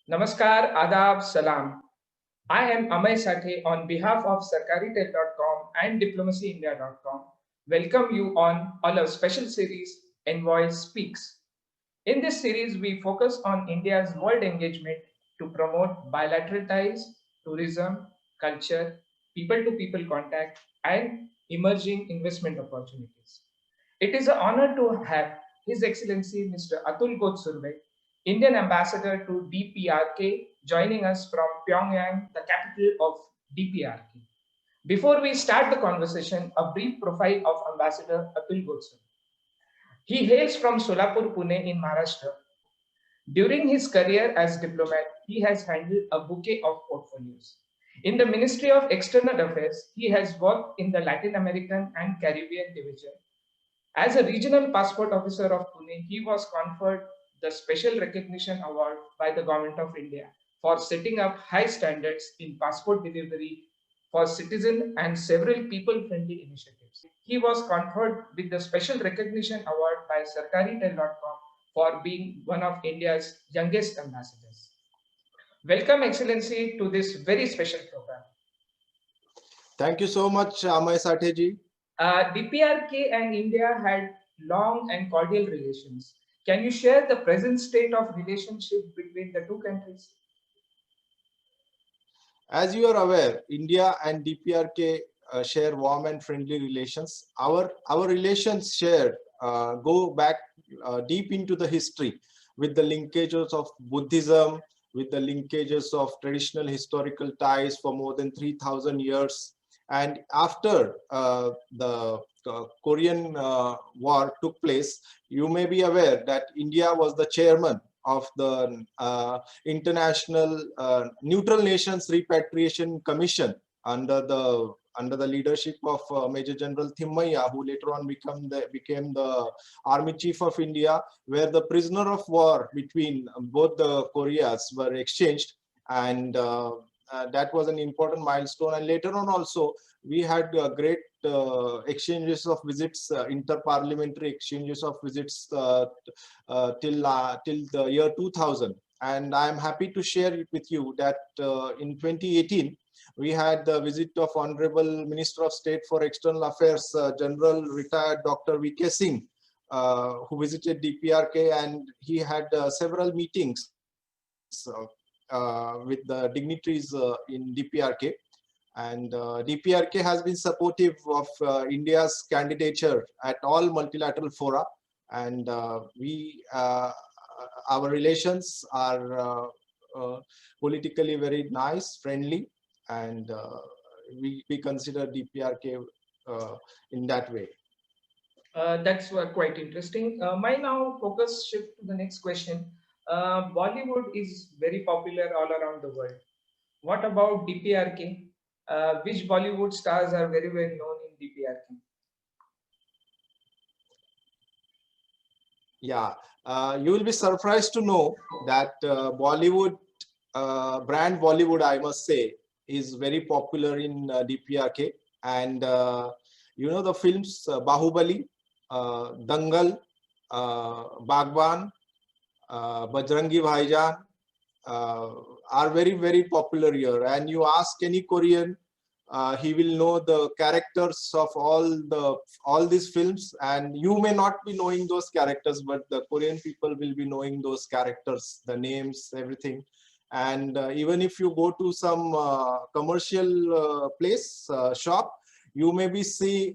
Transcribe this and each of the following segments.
Namaskar, Adab, Salam. I am Amay Sathe on behalf of SarkariTel.com and DiplomacyIndia.com. Welcome you on our special series, Envoy Speaks. In this series, we focus on India's world engagement to promote bilateral ties, tourism, culture, people to people contact, and emerging investment opportunities. It is an honor to have His Excellency Mr. Atul Ghosh, Indian Ambassador to DPRK, joining us from Pyongyang, the capital of DPRK. Before we start the conversation, a brief profile of Ambassador Atul Ghosh. He hails from Solapur, Pune in Maharashtra. During his career as diplomat, he has handled a bouquet of portfolios. In the Ministry of External Affairs, he has worked in the Latin American and Caribbean division. As a regional passport officer of Pune, he was conferred the Special Recognition Award by the Government of India for setting up high standards in passport delivery for citizens and several people-friendly initiatives. He was conferred with the Special Recognition Award by SarkariTel.com for being one of India's youngest ambassadors. Welcome, Excellency, to this very special program. Thank you so much, Amay Satheji. DPRK and India had long and cordial relations. Can you share the present state of relationship between the two countries? As you are aware, India and DPRK share warm and friendly relations. Our relations shared go back deep into the history with the linkages of Buddhism, with the linkages of traditional historical ties for more than 3,000 years. And after the Korean War took place, you may be aware that India was the chairman of the International Neutral Nations Repatriation Commission under the leadership of Major General Thimaiyya, who later on became the Army Chief of India, where the prisoner of war between both the Koreas were exchanged, and that was an important milestone. And later on also, we had great exchanges of visits, inter-parliamentary exchanges of visits till the year 2000. And I am happy to share it with you that in 2018, we had the visit of Honorable Minister of State for External Affairs, General Retired Dr. V.K. Singh, who visited DPRK, and he had several meetings with the dignitaries in DPRK. And DPRK has been supportive of India's candidature at all multilateral fora, and our relations are politically very nice, friendly, and we consider DPRK in that way. That's quite interesting. My now focus shift to the next question. Bollywood is very popular all around the world. What about DPRK? Which Bollywood stars are very well known in DPRK? Yeah, you will be surprised to know that Bollywood, brand Bollywood, I must say, is very popular in DPRK. And you know the films Bahubali, Dangal, Bagban, Bajrangi Bhaijaan are very, very popular here. And you ask any Korean, he will know the characters of all these films, and you may not be knowing those characters, but the Korean people will be knowing those characters, the names, everything. And even if you go to some commercial place, shop, you may see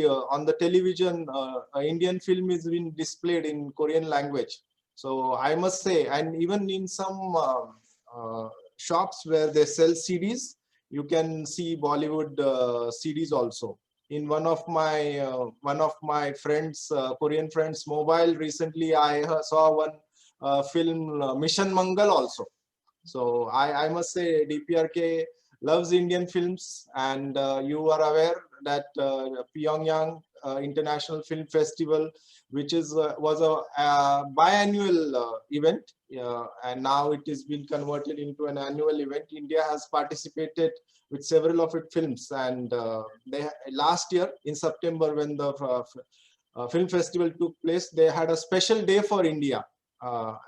on the television an Indian film is being displayed in Korean language. So I must say, and even in some shops where they sell CDs, you can see Bollywood CDs also. In one of my friends, Korean friends' mobile recently, I saw one film, Mission Mangal also. So I must say DPRK loves Indian films, and you are aware that Pyongyang International Film Festival, which was a biannual event, and now it has been converted into an annual event. India has participated with several of its films, and last year in September, when the film festival took place, they had a special day for India.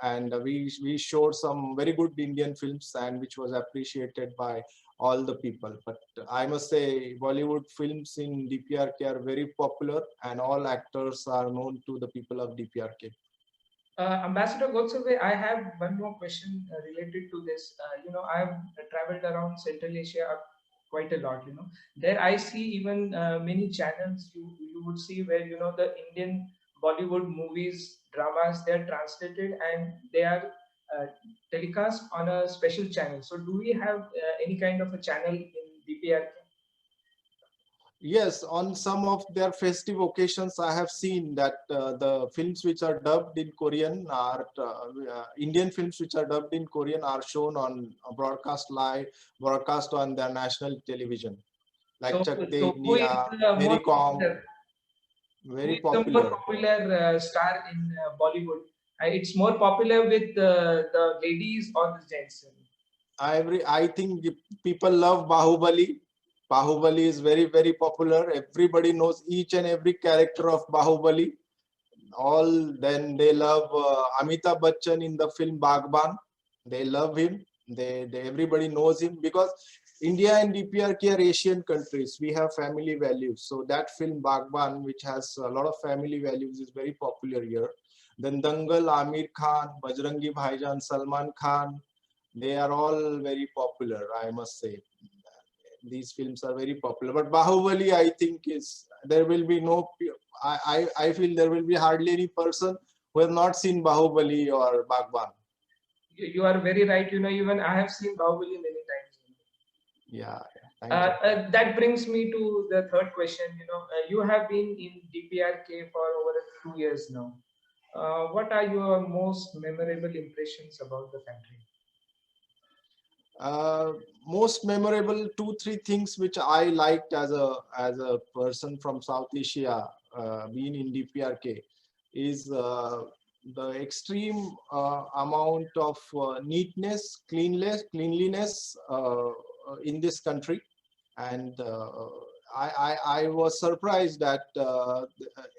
and we showed some very good Indian films, and which was appreciated by all the people. But I must say, Bollywood films in DPRK are very popular, and all actors are known to the people of DPRK. Ambassador Gotsave, I have one more question related to this. I've traveled around Central Asia quite a lot. There I see even many channels you would see where the Indian Bollywood movies, dramas, they are translated and they are uh, telecast on a special channel. So, do we have any kind of a channel in DPRK? Yes, on some of their festive occasions, I have seen that the films which are dubbed in Korean are Indian films which are dubbed in Korean are shown on broadcast on their national television, like So, Chak De so who is India, the Mary more Kom, popular? Who very is the more popular. popular star in Bollywood? It's more popular with the ladies or the gents? I think people love Bahubali. Bahubali is very, very popular. Everybody knows each and every character of Bahubali. Then they love Amitabh Bachchan in the film Bagban. They love him. Everybody knows him because India and DPRK are Asian countries. We have family values. So that film Bagban, which has a lot of family values, is very popular here. Then Dangal, Amir Khan, Bajrangi Bhaijaan, Salman Khan, they are all very popular, I must say. These films are very popular. But Bahubali, I think, is there will be no. I feel there will be hardly any person who has not seen Bahubali or Bagban. You are very right. Even I have seen Bahubali many times. Yeah, thank you. That brings me to the third question. You have been in DPRK for over 2 years now. What are your most memorable impressions about the country? Most memorable two, three things which I liked as a person from South Asia, being in DPRK, is the extreme amount of neatness, cleanliness in this country, and I was surprised that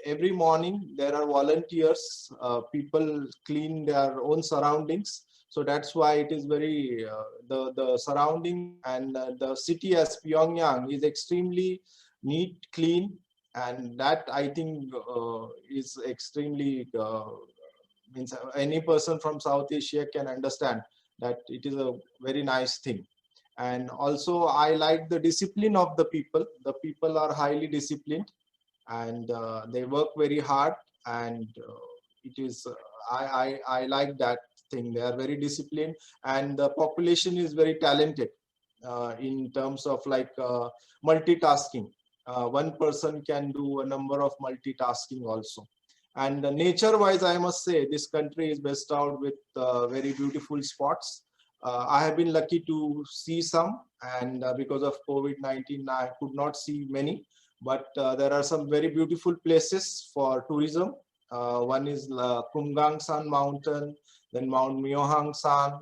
every morning there are volunteers, people clean their own surroundings. So that's why it is very the surrounding and the city as Pyongyang is extremely neat, clean, and that I think is extremely means any person from South Asia can understand that it is a very nice thing. And also I like the discipline of the people. The people are highly disciplined, and they work very hard, and it is I like that thing. They are very disciplined, and the population is very talented in terms of like multitasking. One person can do a number of multitasking also. And nature wise, I must say this country is best out with very beautiful spots. I have been lucky to see some, and because of COVID-19 I could not see many, but there are some very beautiful places for tourism. One is Kumgang San Mountain, then Mount Myohang San.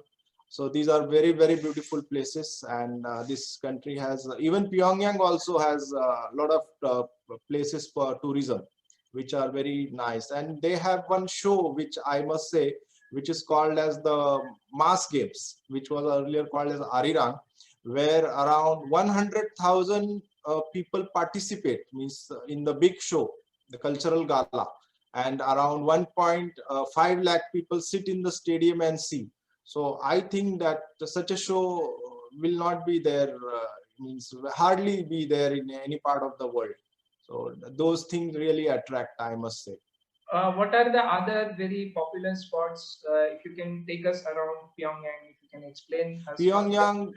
So these are very, very beautiful places, and this country has, even Pyongyang also has a lot of places for tourism, which are very nice. And they have one show, which I must say, which is called as the Mass Games, which was earlier called as Arirang, where around 100,000 people participate, means in the big show, the cultural gala, and around 1.5 lakh people sit in the stadium and see. So I think that such a show will not be there, means hardly be there in any part of the world. So those things really attract, I must say. What are the other very popular spots? If you can take us around Pyongyang, if you can explain us what Pyongyang,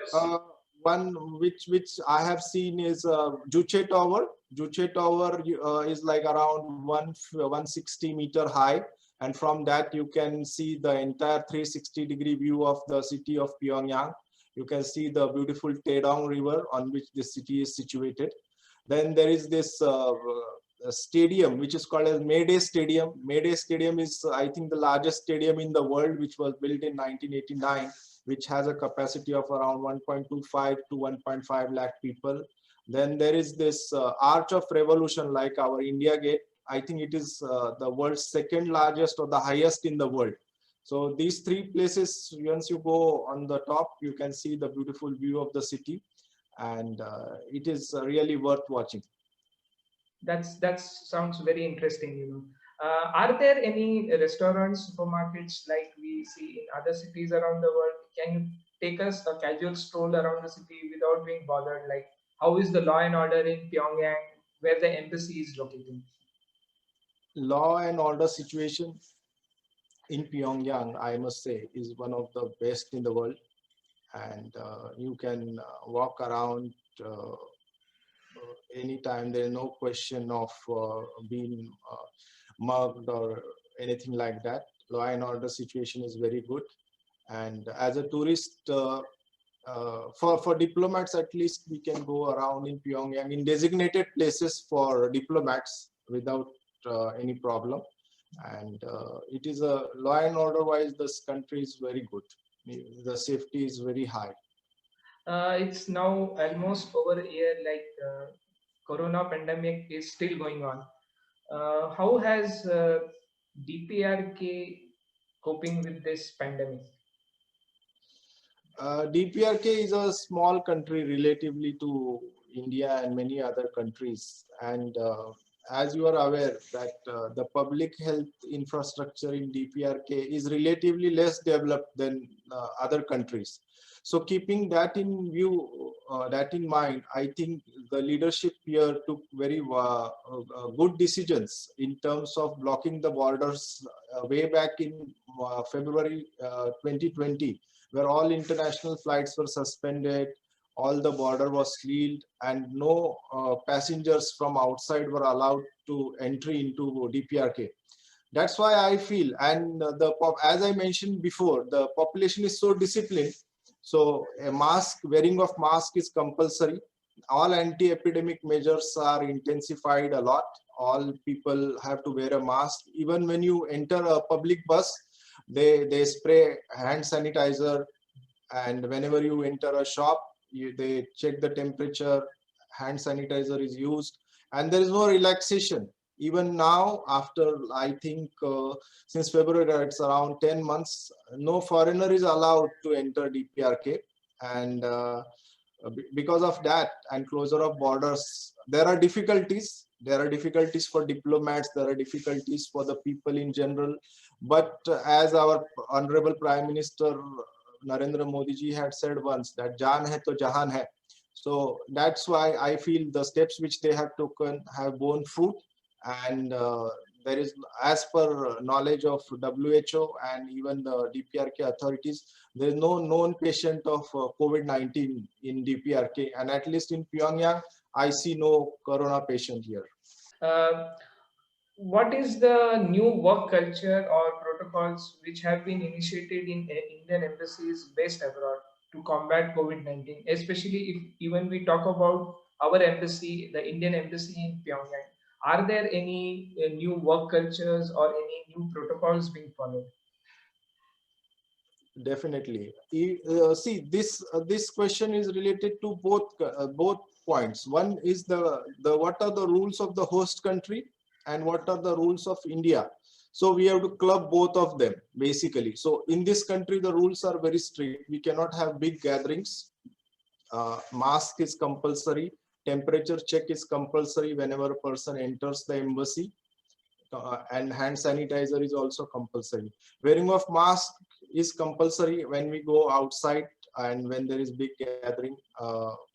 one which I have seen is Juche Tower. Juche Tower is like around 160-meter high, and from that you can see the entire 360-degree view of the city of Pyongyang. You can see the beautiful Taedong River on which the city is situated. Then there is this stadium which is called as Mayday Stadium. Mayday Stadium is, I think, the largest stadium in the world, which was built in 1989, which has a capacity of around 1.25 to 1.5 lakh people. Then there is this Arch of Revolution, like our India Gate. I think it is the world's second largest or the highest in the world. So these three places, once you go on the top, you can see the beautiful view of the city, and it is really worth watching. That sounds very interesting. Are there any restaurants, supermarkets like we see in other cities around the world? Can you take us a casual stroll around the city without being bothered? Like, how is the law and order in Pyongyang, where the embassy is located? Law and order situation in Pyongyang, I must say, is one of the best in the world, and you can walk around anytime. There is no question of being mugged or anything like that. Law and order situation is very good, and as a tourist, for diplomats at least, we can go around in Pyongyang in designated places for diplomats without any problem. And it is a law and order wise, this country is very good. The safety is very high. It's now almost over a year, like corona pandemic is still going on. How has DPRK coping with this pandemic? DPRK is a small country relatively to India and many other countries. And as you are aware that the public health infrastructure in DPRK is relatively less developed than other countries. So keeping that in view, that in mind, I think the leadership here took very good decisions in terms of blocking the borders way back in February 2020, where all international flights were suspended, all the border was sealed, and no passengers from outside were allowed to entry into DPRK. That's why I feel, and as I mentioned before, the population is so disciplined. So a wearing of mask is compulsory. All anti-epidemic measures are intensified a lot. All people have to wear a mask. Even when you enter a public bus, they spray hand sanitizer, and whenever you enter a shop, they check the temperature, hand sanitizer is used, and there is no relaxation. Even now, after I think since February, it's around 10 months, no foreigner is allowed to enter DPRK. And because of that and closure of borders, there are difficulties. There are difficulties for diplomats, there are difficulties for the people in general. But as our Honorable Prime Minister Narendra Modi ji had said once, that Jaan hai to jahan hai. So that's why I feel the steps which they have taken have borne fruit. And there is, as per knowledge of WHO and even the DPRK authorities, there is no known patient of COVID-19 in DPRK. And at least in Pyongyang, I see no corona patient here. Uh, what is the new work culture or protocols which have been initiated in Indian embassies based abroad to combat COVID-19, especially if even we talk about our embassy, the Indian embassy in Pyongyang? Are there any new work cultures or any new protocols being followed? Definitely. See, this question is related to both points. One is the what are the rules of the host country and what are the rules of India. So we have to club both of them basically. So in this country, the rules are very strict. We cannot have big gatherings. Mask is compulsory. Temperature check is compulsory whenever a person enters the embassy. And hand sanitizer is also compulsory. Wearing of mask is compulsory when we go outside and when there is big gathering,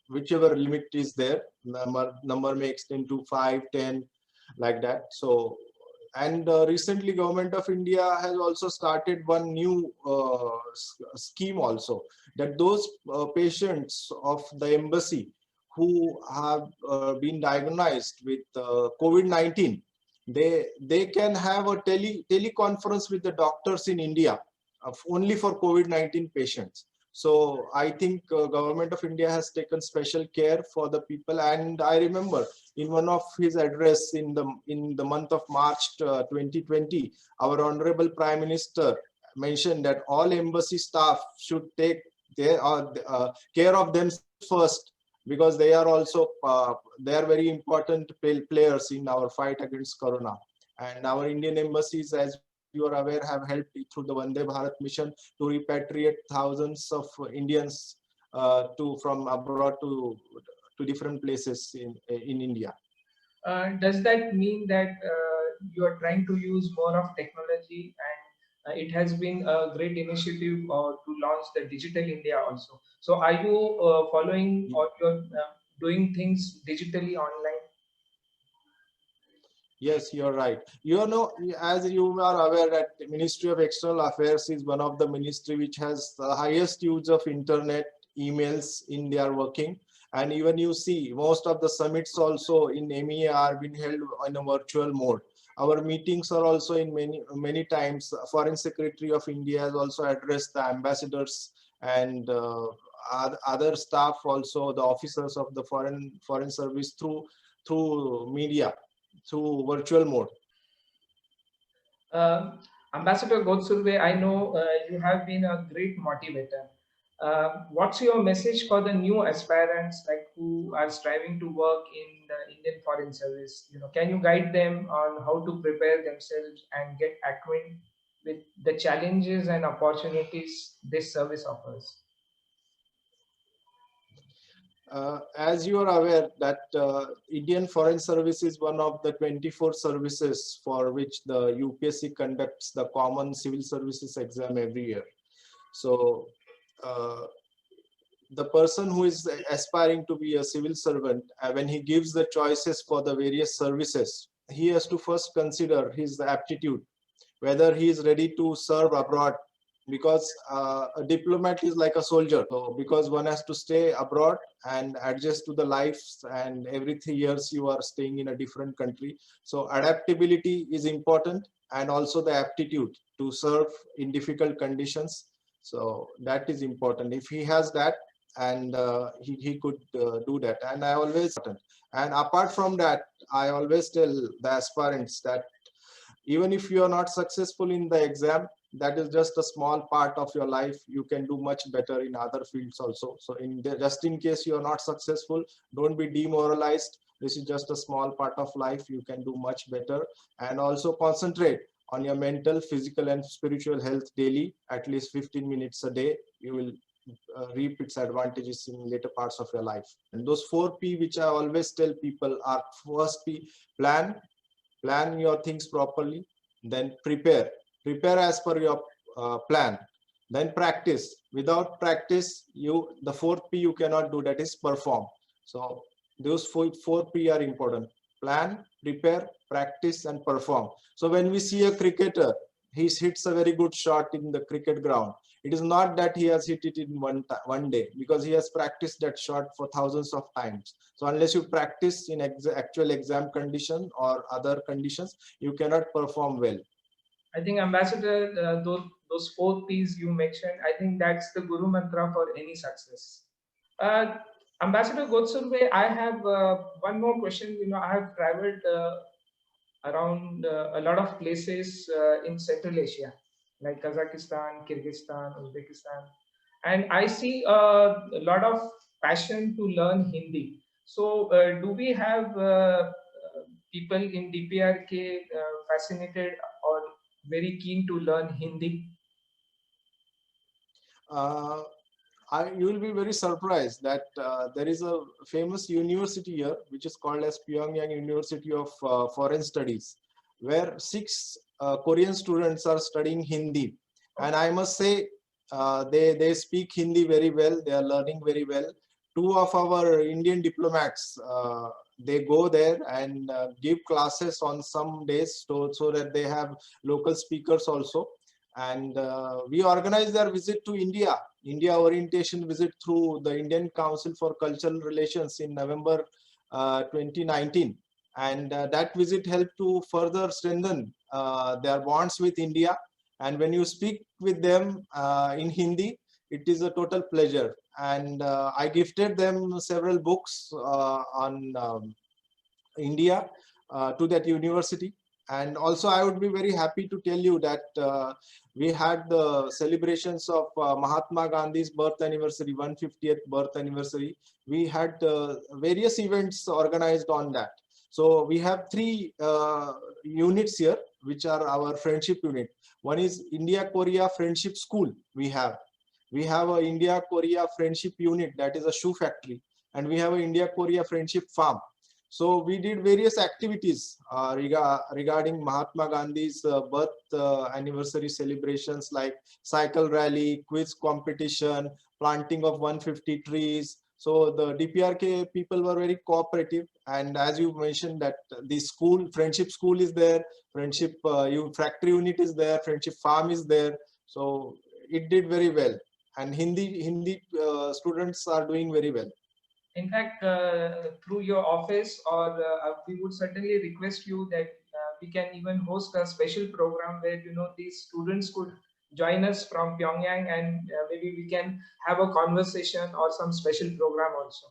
whichever limit is there. Number may extend to 5, 10, like that. So, and recently Government of India has also started one new scheme also, that those patients of the embassy who have been diagnosed with COVID-19, they can have a teleconference with the doctors in India only for COVID-19 patients. So I think Government of India has taken special care for the people. And I remember in one of his address in the month of March 2020, our Honorable Prime Minister mentioned that all embassy staff should take care of them first, because they are also they are very important players in our fight against corona. And our Indian embassies, as you are aware, have helped through the Vande Bharat mission to repatriate thousands of Indians from abroad to different places in India. Does that mean that you are trying to use more of technology, and it has been a great initiative to launch the Digital India also? So are you following, or you're doing things digitally online? Yes, you're right. You know, as you are aware that Ministry of External Affairs is one of the ministry which has the highest use of internet, emails in their working. And even you see most of the summits also in MEA are being held in a virtual mode. Our meetings are also in many times. Foreign Secretary of India has also addressed the ambassadors and other staff, also the officers of the foreign service through media, through virtual mode. Ambassador Godsurve, I know you have been a great motivator. What's your message for the new aspirants, like who are striving to work in the Indian Foreign Service? Can you guide them on how to prepare themselves and get acquainted with the challenges and opportunities this service offers? As you are aware that Indian Foreign Service is one of the 24 services for which the UPSC conducts the common civil services exam every year. So the person who is aspiring to be a civil servant, when he gives the choices for the various services, he has to first consider his aptitude, whether he is ready to serve abroad, because a diplomat is like a soldier. So because one has to stay abroad and adjust to the lives, and every 3 years you are staying in a different country. So adaptability is important, and also the aptitude to serve in difficult conditions. So that is important. If he has that, and he could do that. And I always, and apart from that, I always tell the aspirants that even if you are not successful in the exam, that is just a small part of your life. You can do much better in other fields also. So just in case you are not successful, don't be demoralized. This is just a small part of life. You can do much better, and also concentrate on your mental, physical and spiritual health daily, at least 15 minutes a day. You will reap its advantages in later parts of your life. And those 4P which I always tell people are: first P, plan your things properly, then prepare as per your plan, then practice. Without practice, the 4P you cannot do, that is perform. So those four P are important: plan, prepare, practice and perform. So when we see a cricketer, he hits a very good shot in the cricket ground, it is not that he has hit it in one day, because he has practiced that shot for thousands of times. So unless you practice in actual exam condition or other conditions, you cannot perform well. I think, Ambassador, those 4 P's you mentioned, I think that's the guru mantra for any success. Uh, Ambassador Godsurve, I have one more question. I have traveled around a lot of places in Central Asia, like Kazakhstan, Kyrgyzstan, Uzbekistan, and I see a lot of passion to learn Hindi. So, do we have people in DPRK fascinated or very keen to learn Hindi? You will be very surprised that there is a famous university here, which is called as Pyongyang University of Foreign Studies, where 6 Korean students are studying Hindi. And I must say, they speak Hindi very well. They are learning very well. 2 of our Indian diplomats, they go there and give classes on some days, so that they have local speakers also. And we organized their visit to India orientation visit through the Indian Council for Cultural Relations in November 2019. And that visit helped to further strengthen their bonds with India. And when you speak with them in Hindi, it is a total pleasure. And I gifted them several books on India to that university. And also, I would be very happy to tell you that we had the celebrations of Mahatma Gandhi's birth anniversary, 150th birth anniversary. We had various events organized on that. So we have 3 units here. which are our friendship unit. One is India-Korea Friendship School. We have a India-Korea Friendship Unit, that is a shoe factory, and we have a India-Korea Friendship Farm. So we did various activities regarding Mahatma Gandhi's birth anniversary celebrations, like cycle rally, quiz competition, planting of 150 trees. So the DPRK people were very cooperative, and as you mentioned that the school, friendship school is there, friendship factory unit is there, friendship farm is there. So it did very well, and Hindi students are doing very well. In fact, through your office, or we would certainly request you that we can even host a special program where these students could join us from Pyongyang, and maybe we can have a conversation or some special program also.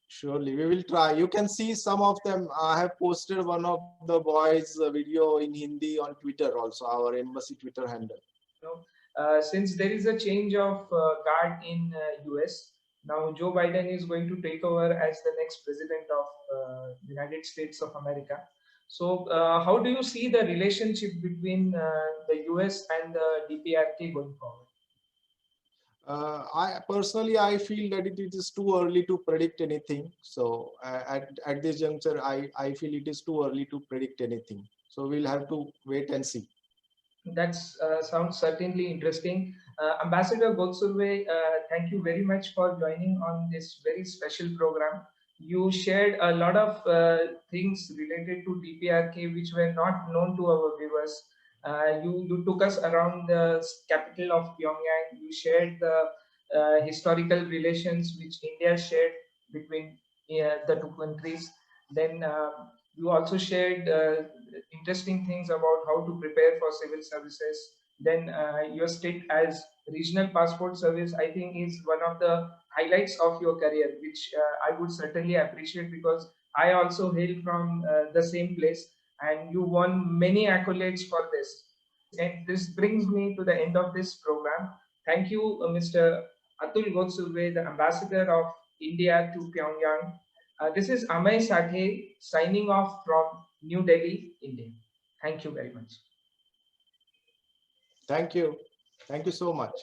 Surely, we will try. You can see some of them. I have posted one of the boys' video in Hindi on Twitter also, our embassy Twitter handle. Since there is a change of guard in US, now Joe Biden is going to take over as the next president of United States of America. So how do you see the relationship between the US and the DPRK going forward? I personally, I feel that it is too early to predict anything. So at this juncture, I feel it is too early to predict anything. So we'll have to wait and see. That sounds certainly interesting. Ambassador Gotsurve, thank you very much for joining on this very special program. You shared a lot of things related to DPRK which were not known to our viewers. You took us around the capital of Pyongyang. You shared the historical relations which India shared between the two countries. Then you also shared interesting things about how to prepare for civil services. Then your stint as regional passport service, I think, is one of the highlights of your career, which I would certainly appreciate, because I also hail from the same place, and you won many accolades for this. And this brings me to the end of this program. Thank you, Mr. Atul Gotsurve, the ambassador of India to Pyongyang. This is Amay Sathe signing off from New Delhi, India. Thank you very much. Thank you. Thank you so much.